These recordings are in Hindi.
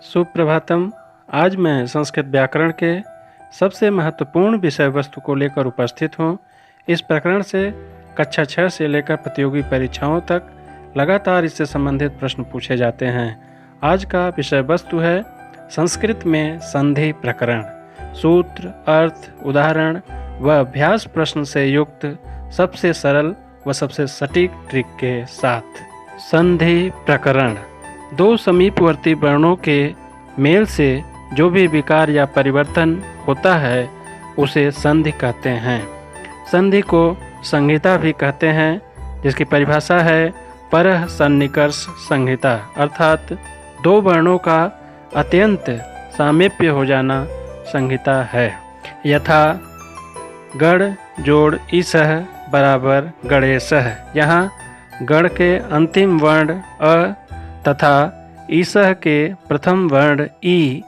सुप्रभातम। आज मैं संस्कृत व्याकरण के सबसे महत्वपूर्ण विषय वस्तु को लेकर उपस्थित हूँ। इस प्रकरण से कक्षा 6 से लेकर प्रतियोगी परीक्षाओं तक लगातार इससे संबंधित प्रश्न पूछे जाते हैं। आज का विषय वस्तु है संस्कृत में संधि प्रकरण। सूत्र, अर्थ, उदाहरण व अभ्यास प्रश्न से युक्त सबसे सरल व सबसे सटीक ट्रिक के साथ। संधि प्रकरण दो समीपवर्ती वर्णों के मेल से जो भी विकार या परिवर्तन होता है उसे संधि कहते हैं। संधि को संहिता भी कहते हैं, जिसकी परिभाषा है परः सन्निकर्ष संहिता, अर्थात दो वर्णों का अत्यंत सामीप्य हो जाना संहिता है। यथा गण जोड़ ईसह बराबर गणेशः। यहाँ गण के अंतिम वर्ण अ तथा ईसह के प्रथम वर्ण ई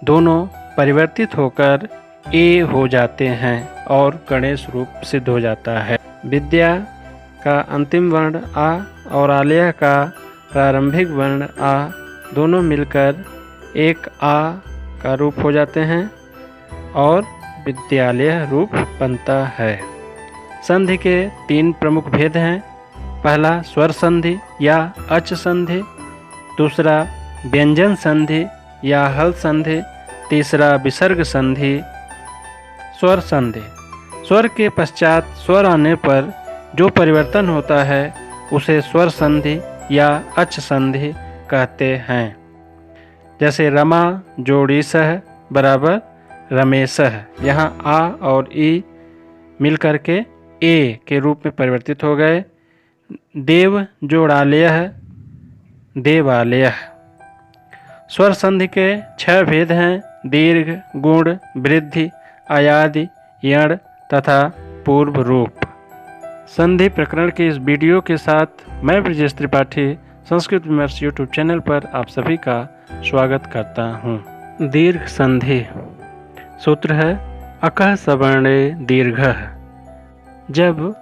दोनों परिवर्तित होकर ए हो जाते हैं और गणेश रूप सिद्ध हो जाता है। विद्या का अंतिम वर्ण आ और आलय का प्रारंभिक वर्ण आ दोनों मिलकर एक आ का रूप हो जाते हैं और विद्यालय रूप बनता है। संधि के तीन प्रमुख भेद हैं। पहला स्वर संधि या अच संधि, दूसरा व्यंजन संधि या हल संधि, तीसरा विसर्ग संधि। स्वर संधि, स्वर के पश्चात स्वर आने पर जो परिवर्तन होता है उसे स्वर संधि या अच संधि कहते हैं। जैसे रमा जोड़ीसह बराबर रमेशः। यहाँ आ और ई मिलकर के ए के रूप में परिवर्तित हो गए। देव जोड़ालयः देवालयः। स्वर संधि के 6 भेद हैं: दीर्घ, गुण, वृद्धि, आयादि, यण तथा पूर्व रूप। संधि प्रकरण के इस वीडियो के साथ मैं ब्रजेश त्रिपाठी संस्कृत विमर्श यूट्यूब चैनल पर आप सभी का स्वागत करता हूँ। दीर्घ संधि सूत्र है अकः सवर्णे दीर्घः। जब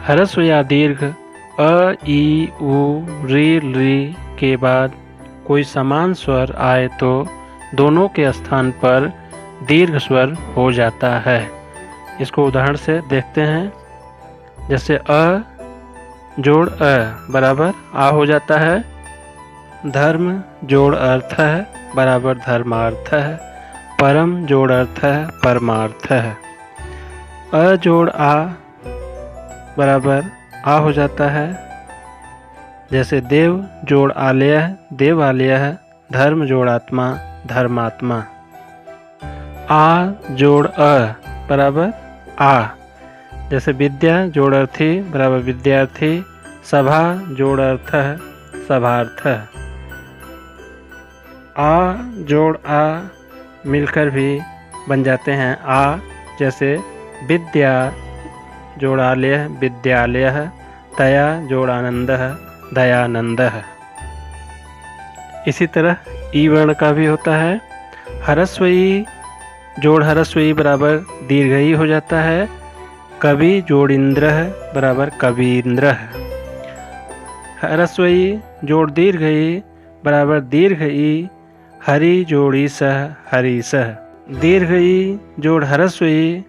ह्रस्व या दीर्घ अ, ई, उ, री के बाद कोई समान स्वर आए तो दोनों के स्थान पर दीर्घ स्वर हो जाता है। इसको उदाहरण से देखते हैं। जैसे अ जोड़ अ बराबर आ हो जाता है। धर्म जोड़ अर्थ है बराबर धर्मार्थ है। परम जोड़ अर्थ है परमार्थ है। अ जोड़ आ बराबर आ हो जाता है। जैसे देव जोड़ आलय देवालय है। धर्म जोड़ आत्मा धर्मात्मा। आ जोड़ अ बराबर आ। जैसे विद्या जोड़ अर्थी बराबर विद्यार्थी। सभा जोड़ अर्थ है सभार्थ। आ जोड़ आ मिलकर भी बन जाते हैं आ। जैसे विद्या जोड़ आलय विद्यालय। दया जोड़ आनंद दयानंद। इसी तरह ई वर्ण का भी होता है। ह्रस्व ई जोड़ ह्रस्व ई बराबर दीर्घ ई हो जाता है। कवि जोड़ इंद्र बराबर कवींद्र। ह्रस्व ई जोड़ दीर्घ ई बराबर दीर्घ ई। हरि जोड़ ईसह हरीसह। दीर्घ ई जोड़ ह्रस्व ई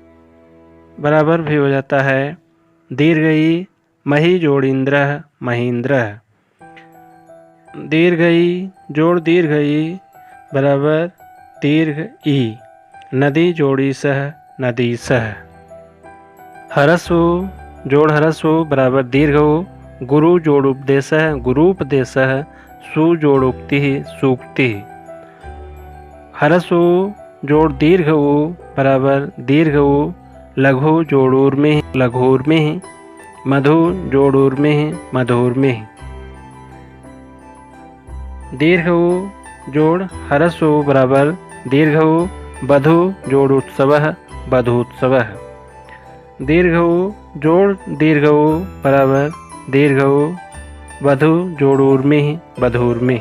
बराबर भी हो जाता है दीर्घ ई। मही जोड़ इंद्र महींद्र। दीर्घ ई जोड़ दीर्घ ई बराबर दीर्घ ई। नदी जोड़ ईसह नदीसह। ह्रस्व जोड़ ह्रस्व बराबर दीर्घ उ। गुरु जोड़ उपदेशः गुरूपदेशः। सु जोड़ उक्ति सूक्ति। ह्रस्व जोड़ दीर्घ उ बराबर दीर्घ उ। लघु जोड़ ऊर्मि लघूर्मि। मधु जोड़ ऊर्मि मधुर्मि। दीर्घ उ जोड़ ह्रस्व उ बराबर दीर्घ उ। बधु जोड़ उत्सवः बधूत्सवः। दीर्घ उ जोड़ दीर्घ उ बराबर दीर्घ उ। बधु जोड़ ऊर्मि बधूर्मि।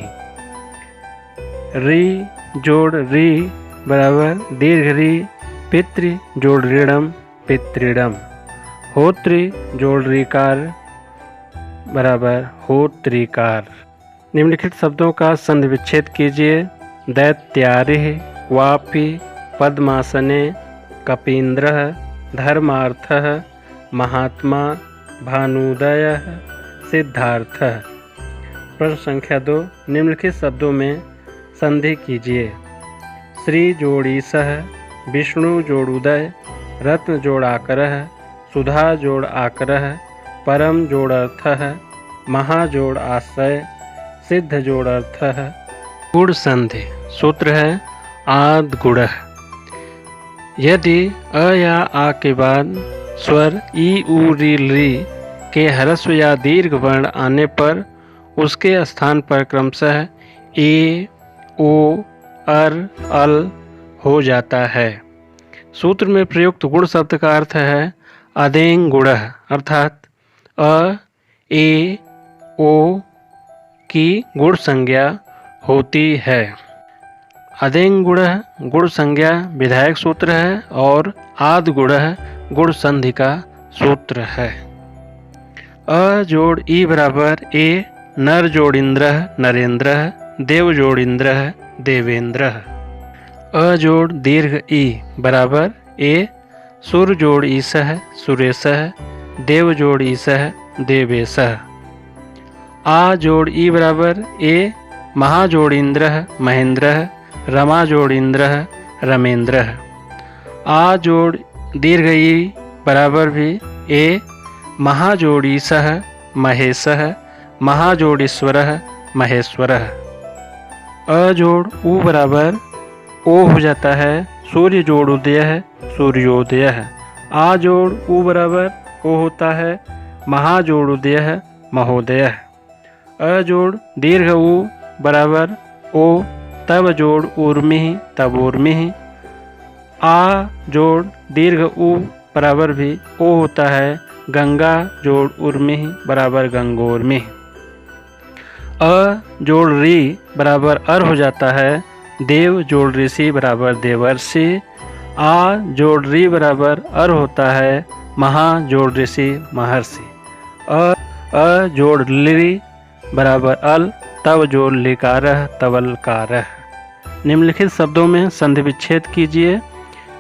री जोड़ री बराबर दीर्घ री। पितृ जोड़ ऋणम पितृणम। होत्री जोड़ ऋकार बराबर होत्रिकार। निम्नलिखित शब्दों का संधि विच्छेद कीजिए। दैत्यारिः वापि पद्मासने कपीन्द्रः धर्मार्थः महात्मा भानुदयः सिद्धार्थः। प्रश्न संख्या 2, निम्नलिखित शब्दों में संधि कीजिए। श्री जोड़ ईसः, विष्णु जोड़ उदय, रत्न जोड़ आकरः, सुधा जोड़ आकरः, परम जोड़ अर्थः, महा जोड़ आश्रय, सिद्ध जोड़ अर्थः। गुण संधि सूत्र है आद गुणः। यदि अ या आ के बाद स्वर ई उ री ली के ह्रस्व या दीर्घ वर्ण आने पर उसके स्थान पर क्रमशः ए, ओ, अर, अल हो जाता है। सूत्र में प्रयुक्त गुण शब्द का अर्थ है अदेंग गुणः, अर्थात अ, ए, ओ की गुण संज्ञा होती है। अदेंग गुणः गुण संज्ञा विधायक सूत्र है और आद गुणः गुण संधि का सूत्र है। अ जोड़ ई बराबर ए, नर जोड़ इंद्र नरेंद्र, देव जोड़ इंद्र देवेंद्र। अ जोड़ दीर्घ ई बराबर ए, सुर जोड़ ईसः सुरेशः, देव जोड़ ईसः देवेशः। आ जोड़ ई बराबर ए, महा जोड़ इंद्र महेंद्र, रमा जोड़ इंद्र रमेंद्र। आ जोड़ दीर्घ ई बराबर भी ए, महा जोड़ ईसः महेशः, महा जोड़ ईश्वरः महेश्वरः। अ जोड़ उ बराबर ओ हो जाता है, सूर्य जोड़ उदय सूर्योदय। आ जोड़ उ बराबर ओ होता है, महा जोड़ उदय महोदय। अ जोड़ दीर्घ उ बराबर ओ, तब जोड़ ऊर्मि तब ऊर्मि। आ जोड़ दीर्घ उ बराबर भी ओ होता है, गंगा जोड़ उर्मि बराबर गंगोर्मि। अ जोड़ री बराबर अर हो जाता है, देव जोड़ ऋषि बराबर देवर्षि। आ जोड़ री बराबर अर होता है, महा जोड़ ऋषि महर्षि। अ जोड़ ली बराबर अल, तब जोड़ लिकारः तवलकारः। निम्नलिखित शब्दों में संधि विच्छेद कीजिए।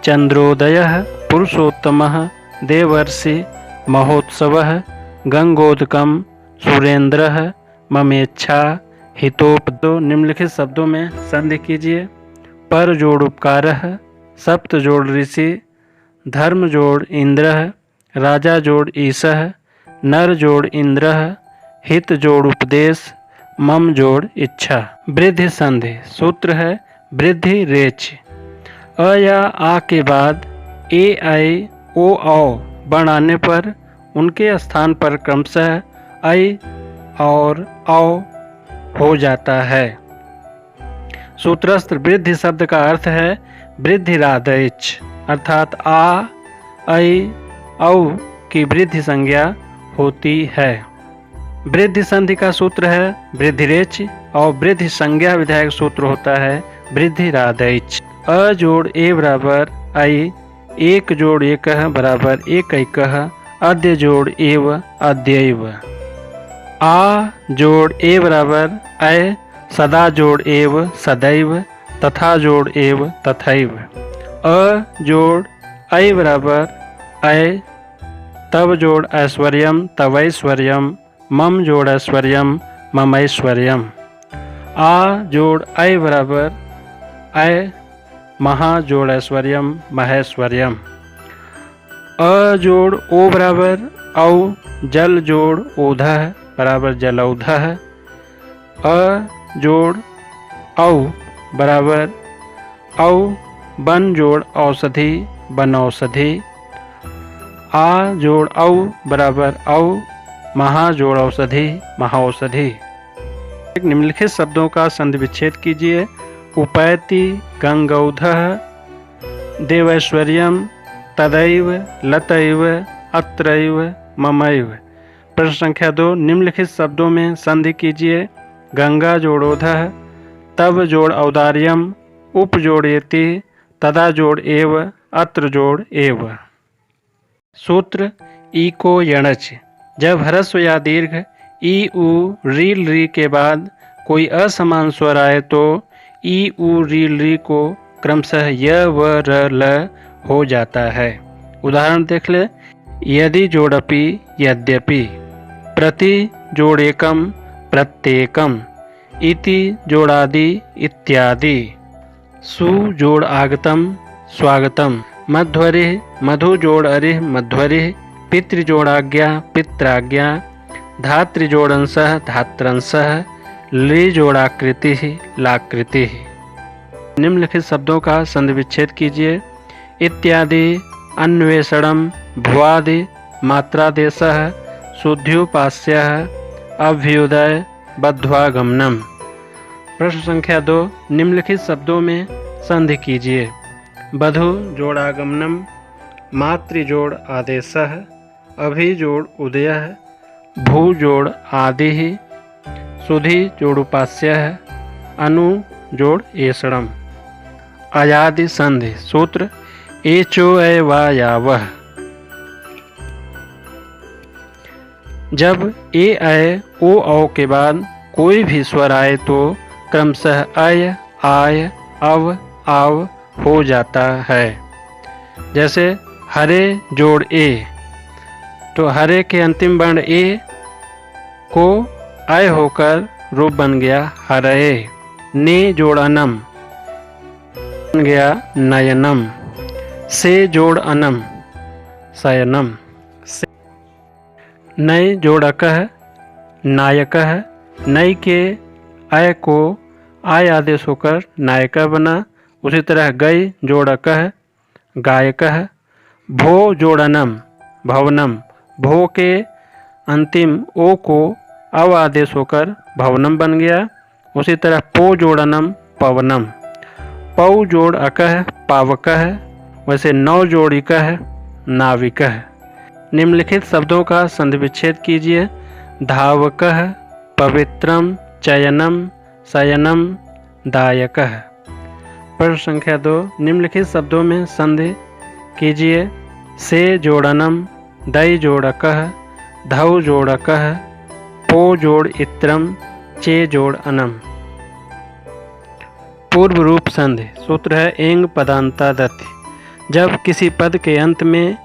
चंद्रोदयः पुरुषोत्तमः, देवर्षि महोत्सवः, गंगोदकम सुरेंद्रः, ममेच्छा हितोपदो। निम्नलिखित शब्दों में संधि कीजिए। पर जोड़ उपकारः, सप्त जोड़ ऋषि, धर्म जोड़ इंद्रः, राजा जोड़ ईशः, नर जोड़ इंद्रः, हित जोड़ उपदेश, मम जोड़ इच्छा। वृद्धि संधि सूत्र है वृद्धि रेच। अ या आ के बाद ए, आई, ओ, औ बण आने पर उनके स्थान पर क्रमशः आई और औ हो जाता है। सूत्रस्थ वृद्धि शब्द का अर्थ है वृद्धि रादैच, अर्थात आ, ऐ, औ की वृद्धि संज्ञा होती है। वृद्धि संधि का सूत्र है वृद्धिरेच और वृद्धि संज्ञा विधायक सूत्र होता है वृद्धि रादैच। अ जोड़ ए बराबर आई, एक जोड़ एक बराबर एक एकः, अद्य जोड़ एव अद्यैव। आ जोड़ ए बराबर अय, सदा जोड़ एव सदैव, तथा जोड़ एव तथैव। अ जोड़ ऐ बराबर अय, तब जोड़ ऐश्वर्यम तवैश्वर्यम, मम जोड़ ऐश्वर्यम ममैश्वर्यम। आ जोड़ ऐ बराबर अय, महा जोड़ ऐश्वर्यम महेश्वर्यम। अ जोड़ ओ बराबर औ, जल जोड़ ओधः बराबर जलौधः। अ जोड़ औ बराबर औ, बन जोड़ औषधि बनौषधि। आ जोड़ औ बराबर औ, महा जोड़ औषधि महाऔषधि। निम्नलिखित शब्दों का संधि विच्छेद कीजिए। उपैति गंगौधः, देवैश्वर्यम तदैव लतैव अत्रैव ममैव। प्रश्न संख्या 2, निम्नलिखित शब्दों में संधि कीजिए। गंगा जोड़ोधः, तब जोड़ औदार्यम, उप जोड़ेति, तदा जोड़ एव, अत्र जोड़ एव। सूत्र इको यणच। जब ह्रस्व या दीर्घ ई उ री री के बाद कोई असमान स्वर आए तो ई उ री ली को क्रमशः य व र ल हो जाता है। उदाहरण देख ले। यदि जोड़पि यद्यपि, प्रति जोड़ एकम प्रत्येकम, इति जोड़ादि इत्यादि, सु जोड़ आगतम स्वागतम, मध्वरिः मधु जोड़ अरिः मध्वरिः, पितृ जोड़ आज्ञा पित्राज्ञा, धातृ जोड़ अंशः धात्रंशः, लि जोड़ आकृतिः लाकृतिः। निम्नलिखित शब्दों का संधि विच्छेद कीजिए। इत्यादि, अन्वेषणम, भुवादि, मात्रादेशः, शुद्ध्युपास्यः, अभ्युदय, बद्ध्वागमनम। प्रश्न संख्या 2, निम्नलिखित शब्दों में संधि कीजिए। बधु जोड़ आगमनम, मातृ जोड़ आदेशः, अभि जोड़ उदयः, भू जोड़ आदिः, सुधि जोड़ उपास्यः, अनु जोड़ एषणम। अयादि संधि सूत्र एचो ए वा या वह। जब ए अय ओ औ के बाद कोई भी स्वर आए तो क्रमशः अय आय अव आव हो जाता है। जैसे हरे जोड़ ए, तो हरे के अंतिम वर्ण ए को अय होकर रूप बन गया हरये। ने जोड़ अनम बन गया नयनम। से जोड़ अनम शयनम। नय जोड़ अकः नायकः, नय के अय को आय आदेश होकर नायका बना। उसी तरह गय जोड़ अकः गायकः। भो जोड़ अनम भवनम, भो के अंतिम ओ को अव आदेश होकर भवनम बन गया। उसी तरह पो जोड़ अनम पवनम। पौ जोड़ अकः पावकः, वैसे नौ जोड़ इकः नाविकः। निम्नलिखित शब्दों का संधि विच्छेद कीजिए। धावकः, पवित्रम, चयनम, शयनम, दायकः। प्रश्न संख्या 2, निम्नलिखित शब्दों में संधि कीजिए। से जोड़नम, दई जोड़कः, धौ जोड़कः, पो जोड़ इत्रम, चे जोड़ अनम। पूर्व रूप संधि सूत्र है एंग पदांतादति। जब किसी पद के अंत में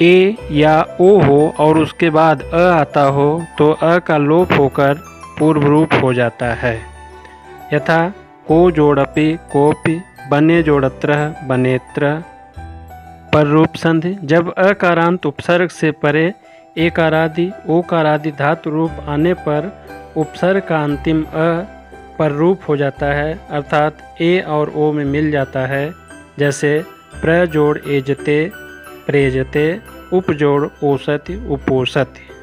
ए या ओ हो और उसके बाद अ आता हो तो अ का लोप होकर पूर्व रूप हो जाता है। यथा को जोड़पि कोपि, बने जोड़त्रः बनेत्र। पर रूप संधि जब अकारांत उपसर्ग से परे एकारादि ओकारादि धातु रूप आने पर उपसर्ग का अंतिम अ पर रूप हो जाता है, अर्थात ए और ओ में मिल जाता है। जैसे प्र जोड़ एजते प्रेजते, उप जोड़ ओसति उपोसति।